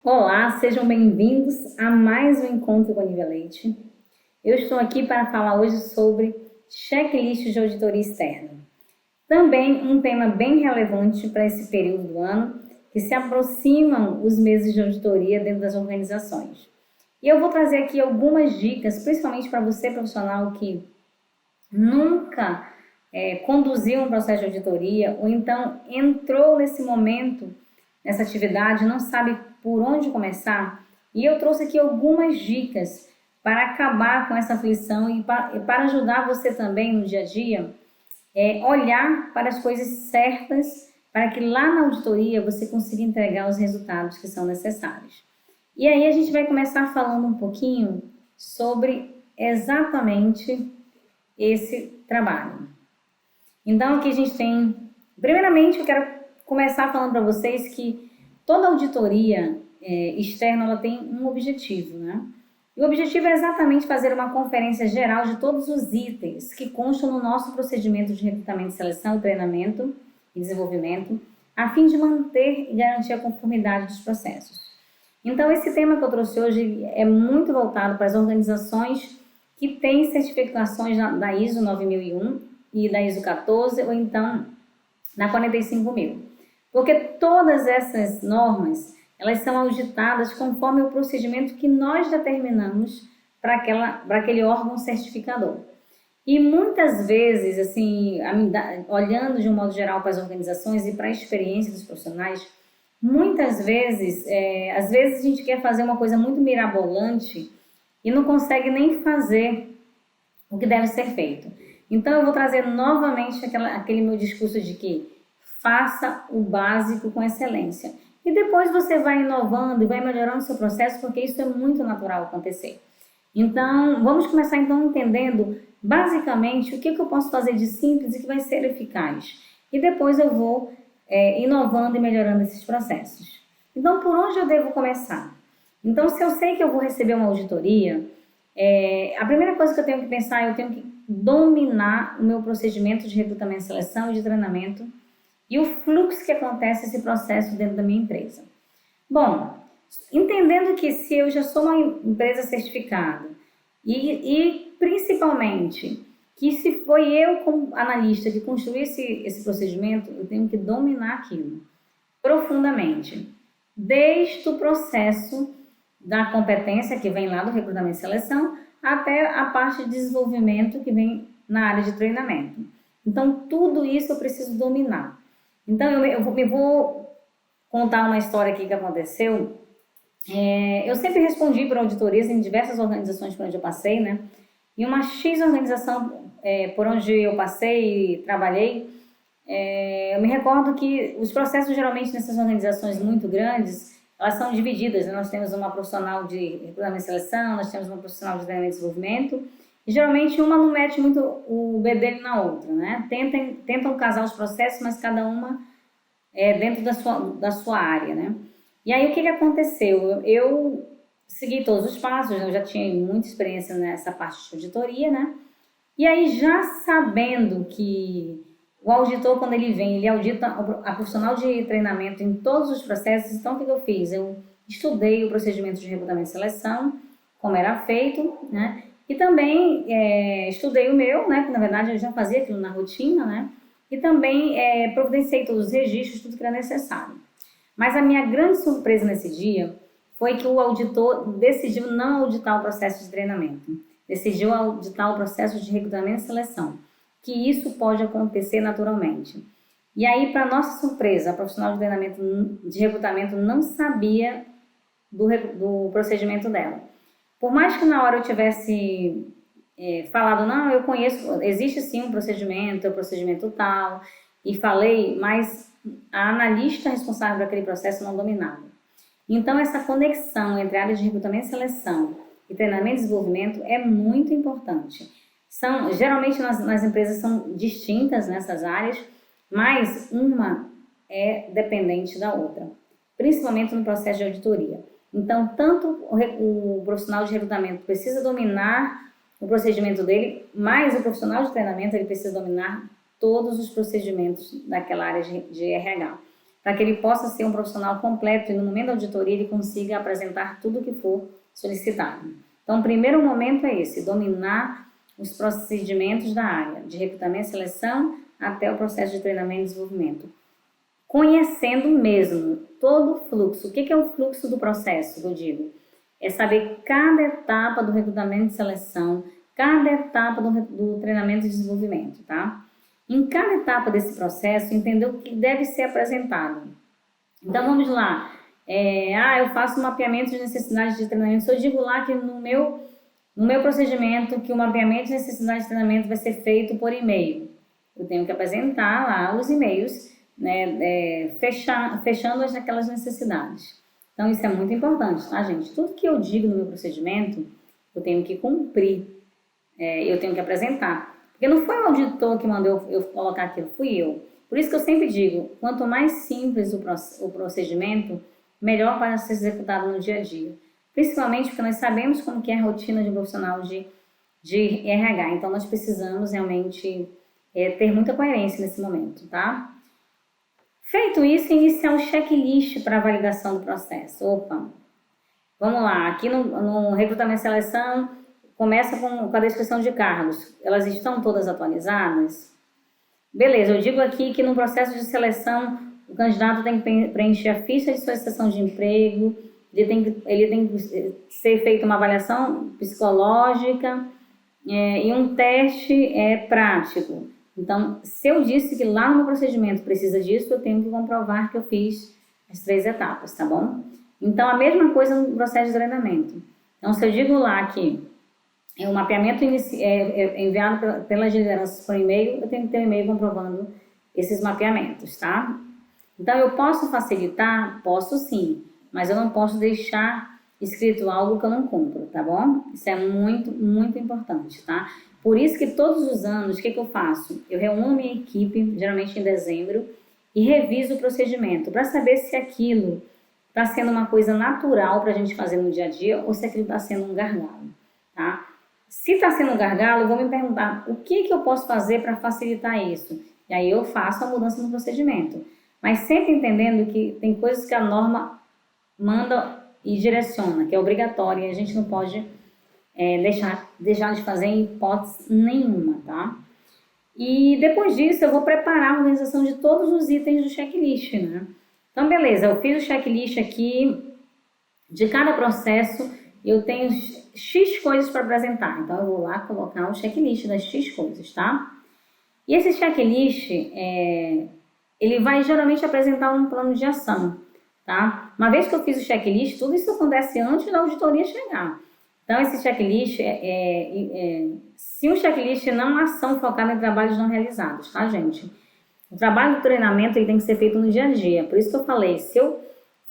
Olá, sejam bem-vindos a mais um Encontro com a Nivelete. Eu estou aqui para falar hoje sobre checklist de auditoria externa. Também um tema bem relevante para esse período do ano, que se aproximam os meses de auditoria dentro das organizações. E eu vou trazer aqui algumas dicas, principalmente para você profissional que nunca conduziu um processo de auditoria ou então entrou nesse momento, nessa atividade, não sabe por onde começar. E eu trouxe aqui algumas dicas para acabar com essa aflição e para ajudar você também no dia a dia, olhar para as coisas certas para que lá na auditoria você consiga entregar os resultados que são necessários. E aí a gente vai começar falando um pouquinho sobre exatamente esse trabalho. Então aqui a gente tem, primeiramente eu quero começar falando para vocês que toda auditoria externa ela tem um objetivo, né? E o objetivo é exatamente fazer uma conferência geral de todos os itens que constam no nosso procedimento de recrutamento, seleção, treinamento e desenvolvimento, a fim de manter e garantir a conformidade dos processos. Então esse tema que eu trouxe hoje é muito voltado para as organizações que têm certificações da ISO 9001 e da ISO 14 ou então na 45000. Porque todas essas normas, elas são auditadas conforme o procedimento que nós determinamos para aquele órgão certificador. E muitas vezes, assim, olhando de um modo geral para as organizações e para a experiência dos profissionais, muitas vezes, às vezes a gente quer fazer uma coisa muito mirabolante e não consegue nem fazer o que deve ser feito. Então eu vou trazer novamente aquele meu discurso de que faça o básico com excelência. E depois você vai inovando e vai melhorando o seu processo, porque isso é muito natural acontecer. Então, vamos começar então entendendo basicamente o que eu posso fazer de simples e que vai ser eficaz. E depois eu vou inovando e melhorando esses processos. Então, por onde eu devo começar? Então, se eu sei que eu vou receber uma auditoria, a primeira coisa que eu tenho que pensar, eu tenho que dominar o meu procedimento de recrutamento, seleção e de treinamento e o fluxo que acontece esse processo dentro da minha empresa. Bom, entendendo que se eu já sou uma empresa certificada e principalmente que se foi eu como analista que construí esse procedimento, eu tenho que dominar aquilo profundamente, desde o processo da competência que vem lá do recrutamento e seleção até a parte de desenvolvimento que vem na área de treinamento. Então, tudo isso eu preciso dominar. Então, eu vou contar uma história aqui que aconteceu. Eu sempre respondi por auditorias em diversas organizações por onde eu passei, né? E uma X organização por onde eu passei e trabalhei, eu me recordo que os processos geralmente nessas organizações muito grandes, elas são divididas, né? Nós temos uma profissional de recrutamento e seleção, nós temos uma profissional de treinamento e desenvolvimento, e geralmente uma não mete muito o bedelho na outra, né? Tentam casar os processos, mas cada uma dentro da sua área, né? E aí o que aconteceu? Eu segui todos os passos, eu já tinha muita experiência nessa parte de auditoria, né? E aí já sabendo que o auditor, quando ele vem, ele audita a profissional de treinamento em todos os processos, então o que eu fiz? Eu estudei o procedimento de recrutamento e seleção, como era feito, né? E também estudei o meu, né? Que na verdade eu já fazia aquilo na rotina, né? E também providenciei todos os registros, tudo que era necessário. Mas a minha grande surpresa nesse dia foi que o auditor decidiu não auditar o processo de treinamento, decidiu auditar o processo de recrutamento e seleção, que isso pode acontecer naturalmente. E aí, para nossa surpresa, a profissional de recrutamento não sabia do procedimento dela. Por mais que na hora eu tivesse falado, não, eu conheço, existe sim um procedimento, é o procedimento tal, e falei, mas a analista responsável por aquele processo não dominava. Então, essa conexão entre a área de recrutamento e seleção e treinamento e desenvolvimento é muito importante. Geralmente nas empresas são distintas nessas áreas, mas uma é dependente da outra, principalmente no processo de auditoria. Então, tanto o profissional de recrutamento precisa dominar o procedimento dele, mas o profissional de treinamento ele precisa dominar todos os procedimentos daquela área de RH. para que ele possa ser um profissional completo e no momento da auditoria ele consiga apresentar tudo o que for solicitado. Então, o primeiro momento é esse, dominar os procedimentos da área, de recrutamento e seleção até o processo de treinamento e desenvolvimento. Conhecendo mesmo todo o fluxo. O que é o fluxo do processo, que eu digo? É saber cada etapa do recrutamento e seleção, cada etapa do treinamento e desenvolvimento, tá? Em cada etapa desse processo, entender o que deve ser apresentado. Então, vamos lá. Eu faço um mapeamento de necessidades de treinamento. Se eu digo lá que no meu procedimento, que o mapeamento de necessidades de treinamento vai ser feito por e-mail, eu tenho que apresentar lá os e-mails, né, fechando aquelas necessidades. Então, isso é muito importante, tá, gente? Tudo que eu digo no meu procedimento, eu tenho que cumprir, eu tenho que apresentar. Porque não foi o auditor que mandou eu colocar aquilo, fui eu. Por isso que eu sempre digo, quanto mais simples o procedimento, melhor para ser executado no dia a dia. Principalmente porque nós sabemos como que é a rotina de um profissional de RH. Então, nós precisamos realmente ter muita coerência nesse momento, tá? Feito isso, iniciar o checklist para a validação do processo. Opa, vamos lá. Aqui no recrutamento e seleção, começa com a descrição de cargos. Elas estão todas atualizadas? Beleza, eu digo aqui que no processo de seleção, o candidato tem que preencher a ficha de solicitação de emprego, ele tem que ser feita uma avaliação psicológica e um teste prático. Então, se eu disse que lá no meu procedimento precisa disso, eu tenho que comprovar que eu fiz as 3 etapas, tá bom? Então, a mesma coisa no processo de treinamento. Então, se eu digo lá que o mapeamento enviado pelas lideranças por e-mail, eu tenho que ter um e-mail comprovando esses mapeamentos, tá? Então, eu posso facilitar? Posso sim, mas eu não posso deixar escrito algo que eu não cumpro, tá bom? Isso é muito, muito importante, tá? Por isso que todos os anos, o que eu faço? Eu reúno minha equipe, geralmente em dezembro, e reviso o procedimento para saber se aquilo está sendo uma coisa natural para a gente fazer no dia a dia ou se aquilo está sendo um gargalo, tá? Se está sendo um gargalo, eu vou me perguntar o que eu posso fazer para facilitar isso. E aí eu faço a mudança no procedimento. Mas sempre entendendo que tem coisas que a norma manda e direciona, que é obrigatória e a gente não pode deixar de fazer em hipótese nenhuma, tá? E depois disso eu vou preparar a organização de todos os itens do checklist, né? Então, beleza, eu fiz o checklist aqui de cada processo e eu tenho X coisas para apresentar. Então, eu vou lá colocar o checklist das X coisas, tá? E esse checklist, ele vai geralmente apresentar um plano de ação, tá? Uma vez que eu fiz o checklist, tudo isso acontece antes da auditoria chegar. Então, esse checklist, se um checklist não é uma ação focada em trabalhos não realizados, tá, gente? O trabalho do treinamento ele tem que ser feito no dia a dia. Por isso que eu falei, se eu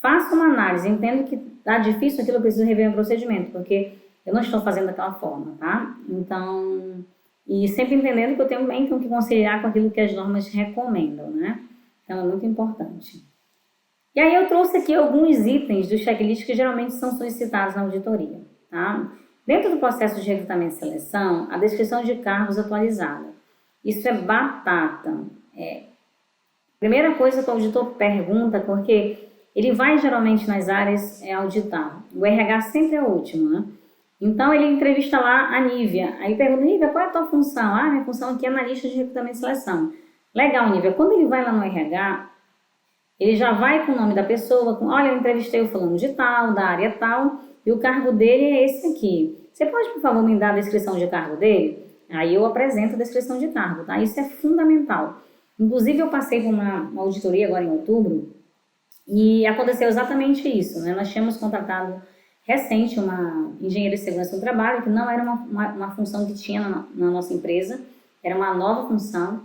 faço uma análise, entendo que tá difícil aquilo, eu preciso rever o procedimento, porque eu não estou fazendo daquela forma, tá? Então, e sempre entendendo que eu também tenho que conciliar com aquilo que as normas recomendam, né? Então, é muito importante. E aí eu trouxe aqui alguns itens do checklist que geralmente são solicitados na auditoria, tá? Dentro do processo de recrutamento e seleção, a descrição de cargos atualizada. Isso é batata. Primeira coisa que o auditor pergunta, porque ele vai geralmente nas áreas auditar. O RH sempre é o último, né? Então, ele entrevista lá a Nívia. Aí pergunta, Nívia, qual é a tua função? Ah, minha função aqui é analista de recrutamento e seleção. Legal, Nívia. Quando ele vai lá no RH, ele já vai com o nome da pessoa, olha, eu entrevistei o fulano de tal, da área tal, e o cargo dele é esse aqui. Você pode, por favor, me dar a descrição de cargo dele? Aí eu apresento a descrição de cargo, tá? Isso é fundamental. Inclusive, eu passei por uma auditoria agora em outubro, e aconteceu exatamente isso, né? Nós tínhamos contratado recente uma engenheira de segurança do trabalho, que não era uma função que tinha na nossa empresa, era uma nova função.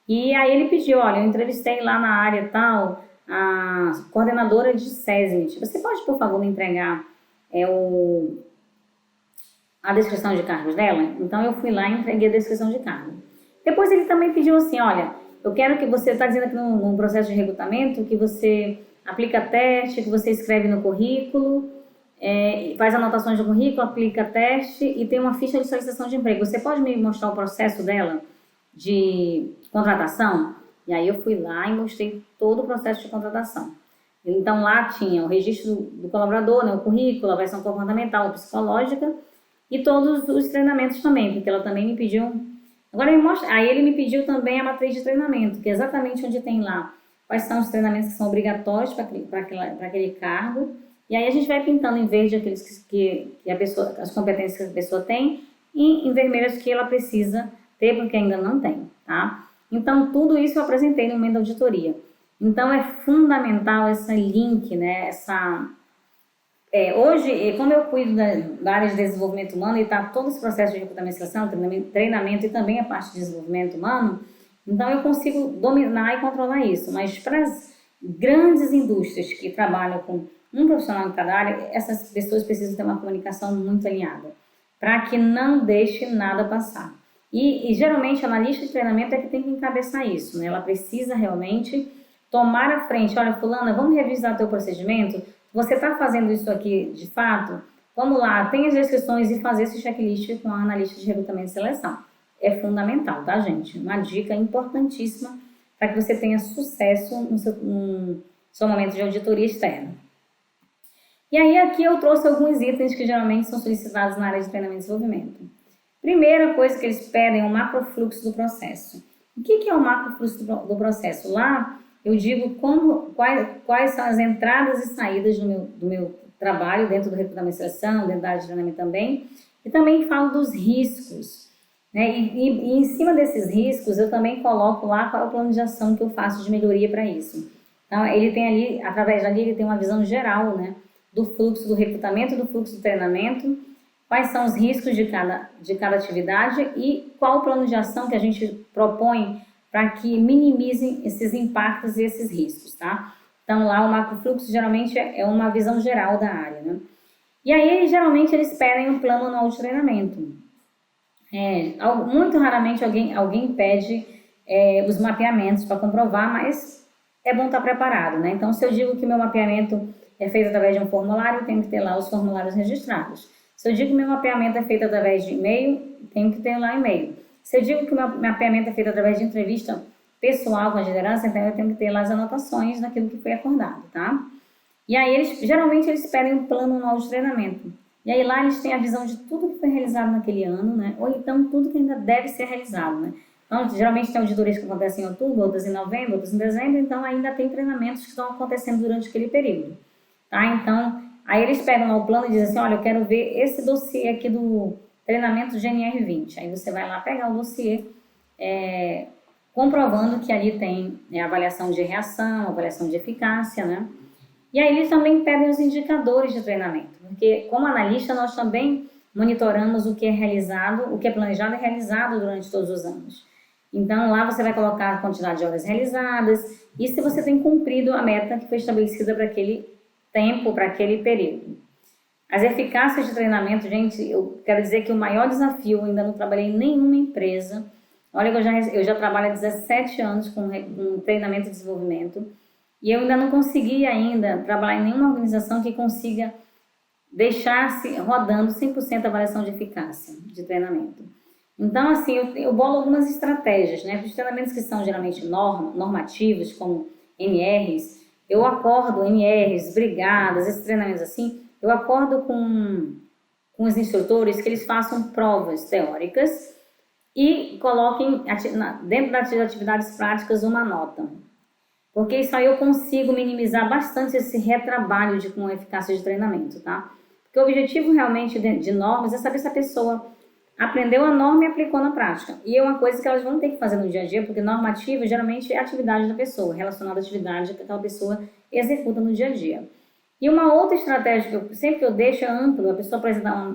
E aí ele pediu, olha, eu entrevistei lá na área tal, a coordenadora de SESMIT. Você pode, por favor, me entregar a descrição de cargos dela? Então eu fui lá e entreguei a descrição de cargo. Depois ele também pediu assim, olha, eu quero que você, está dizendo aqui no processo de recrutamento, que você aplica teste, que você escreve no currículo, faz anotações do currículo, aplica teste e tem uma ficha de solicitação de emprego. Você pode me mostrar o processo dela de contratação? E aí eu fui lá e mostrei todo o processo de contratação. Então lá tinha o registro do colaborador, né, o currículo, a avaliação comportamental, psicológica e todos os treinamentos também, porque ela também me pediu. Agora me mostra, aí ele me pediu também a matriz de treinamento, que é exatamente onde tem lá quais são os treinamentos que são obrigatórios para aquele cargo. E aí a gente vai pintando em verde aqueles que a pessoa, as competências que a pessoa tem e em vermelho as que ela precisa ter porque ainda não tem, tá? Então tudo isso eu apresentei no momento da auditoria. Então é fundamental esse link, né? Hoje, como eu cuido da área de desenvolvimento humano e está todo esse processo de recrutamento e seleção, treinamento e também a parte de desenvolvimento humano, então eu consigo dominar e controlar isso. Mas para as grandes indústrias que trabalham com um profissional em cada área, essas pessoas precisam ter uma comunicação muito alinhada, para que não deixe nada passar. E geralmente a analista de treinamento é que tem que encabeçar isso, né? Ela precisa realmente tomar a frente. Olha, fulana, vamos revisar teu procedimento? Você está fazendo isso aqui de fato? Vamos lá, tem as descrições e fazer esse checklist com a analista de recrutamento e seleção. É fundamental, tá, gente? Uma dica importantíssima para que você tenha sucesso no seu momento de auditoria externa. E aí aqui eu trouxe alguns itens que geralmente são solicitados na área de treinamento e desenvolvimento. Primeira coisa que eles pedem é o macrofluxo do processo. O que é o macrofluxo do processo? Lá eu digo quais são as entradas e saídas do meu trabalho dentro do recrutamento e seleção, dentro da área de treinamento também. E também falo dos riscos. Né? E em cima desses riscos eu também coloco lá qual é o plano de ação que eu faço de melhoria para isso. Então ele tem ali, através dali, ele tem uma visão geral, né, do fluxo do recrutamento, do fluxo do treinamento, quais são os riscos de cada atividade e qual o plano de ação que a gente propõe para que minimizem esses impactos e esses riscos, tá? Então lá o macrofluxo geralmente é uma visão geral da área, né? E aí geralmente eles pedem um plano anual de treinamento. Muito raramente alguém pede os mapeamentos para comprovar, mas é bom estar preparado, né? Então se eu digo que meu mapeamento é feito através de um formulário, eu tenho que ter lá os formulários registrados. Se eu digo que meu mapeamento é feito através de e-mail, tenho que ter lá e-mail. Se eu digo que o meu mapeamento é feito através de entrevista pessoal com a liderança, então eu tenho que ter lá as anotações daquilo que foi acordado, tá? E aí, geralmente, eles pedem um plano anual de treinamento. E aí lá eles têm a visão de tudo que foi realizado naquele ano, né? Ou então tudo que ainda deve ser realizado, né? Então, geralmente tem auditorias que acontecem em outubro, outras em novembro, outras em dezembro, então ainda tem treinamentos que estão acontecendo durante aquele período, tá? Então, aí eles pegam lá o plano e dizem assim, olha, eu quero ver esse dossiê aqui do treinamento GNR20. Aí você vai lá pegar o dossiê, comprovando que ali tem avaliação de reação, avaliação de eficácia, né? E aí eles também pedem os indicadores de treinamento, porque como analista nós também monitoramos o que é realizado, o que é planejado e realizado durante todos os anos. Então lá você vai colocar a quantidade de horas realizadas e se você tem cumprido a meta que foi estabelecida para aquele tempo, para aquele período. As eficácias de treinamento, gente, eu quero dizer que o maior desafio, eu ainda não trabalhei em nenhuma empresa. Olha, eu já trabalho há 17 anos com treinamento e desenvolvimento e eu ainda não consegui trabalhar em nenhuma organização que consiga deixar-se rodando 100% a avaliação de eficácia de treinamento. Então, assim, eu bolo algumas estratégias, né? Os treinamentos que são geralmente normativos, como NRs, eu acordo NRs, brigadas, esses treinamentos assim, eu acordo com os instrutores que eles façam provas teóricas e coloquem dentro das atividades práticas uma nota. Porque isso aí eu consigo minimizar bastante esse retrabalho com eficácia de treinamento, tá? Porque o objetivo realmente de normas é saber se a pessoa aprendeu a norma e aplicou na prática. E é uma coisa que elas vão ter que fazer no dia a dia, porque normativa geralmente é a atividade da pessoa, relacionada à atividade que aquela pessoa executa no dia a dia. E uma outra estratégia que sempre que eu deixo é amplo, a pessoa apresentar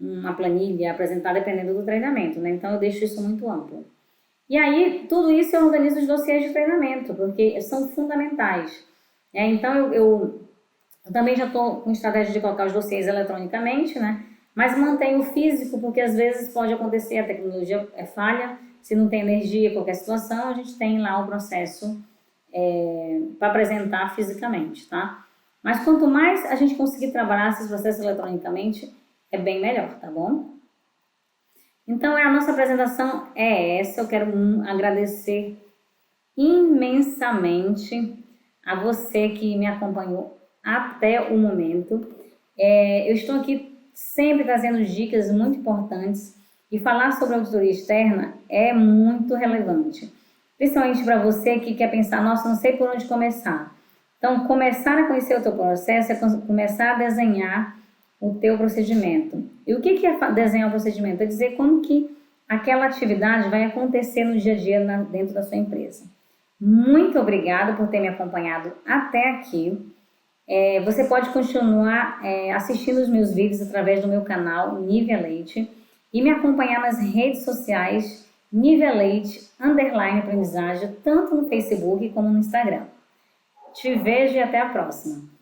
uma planilha, apresentar dependendo do treinamento, né? Então eu deixo isso muito amplo. E aí, tudo isso eu organizo os dossiês de treinamento, porque são fundamentais. Então, eu também já estou com estratégia de colocar os dossiês eletronicamente, né? Mas mantenho o físico, porque às vezes pode acontecer, a tecnologia é falha, se não tem energia, qualquer situação, a gente tem lá o processo para apresentar fisicamente, tá? Mas quanto mais a gente conseguir trabalhar esses processos eletronicamente, é bem melhor, tá bom? Então, a nossa apresentação é essa. Eu quero agradecer imensamente a você que me acompanhou até o momento. Eu estou aqui sempre trazendo dicas muito importantes e falar sobre auditoria externa é muito relevante, principalmente para você que quer pensar, nossa, não sei por onde começar. Então, começar a conhecer o teu processo é começar a desenhar o teu procedimento. E o que é desenhar o procedimento? É dizer como que aquela atividade vai acontecer no dia a dia dentro da sua empresa. Muito obrigada por ter me acompanhado até aqui. Você pode continuar assistindo os meus vídeos através do meu canal Nivelate e me acompanhar nas redes sociais Nivelate_aprendizagem, tanto no Facebook como no Instagram. Te vejo e até a próxima.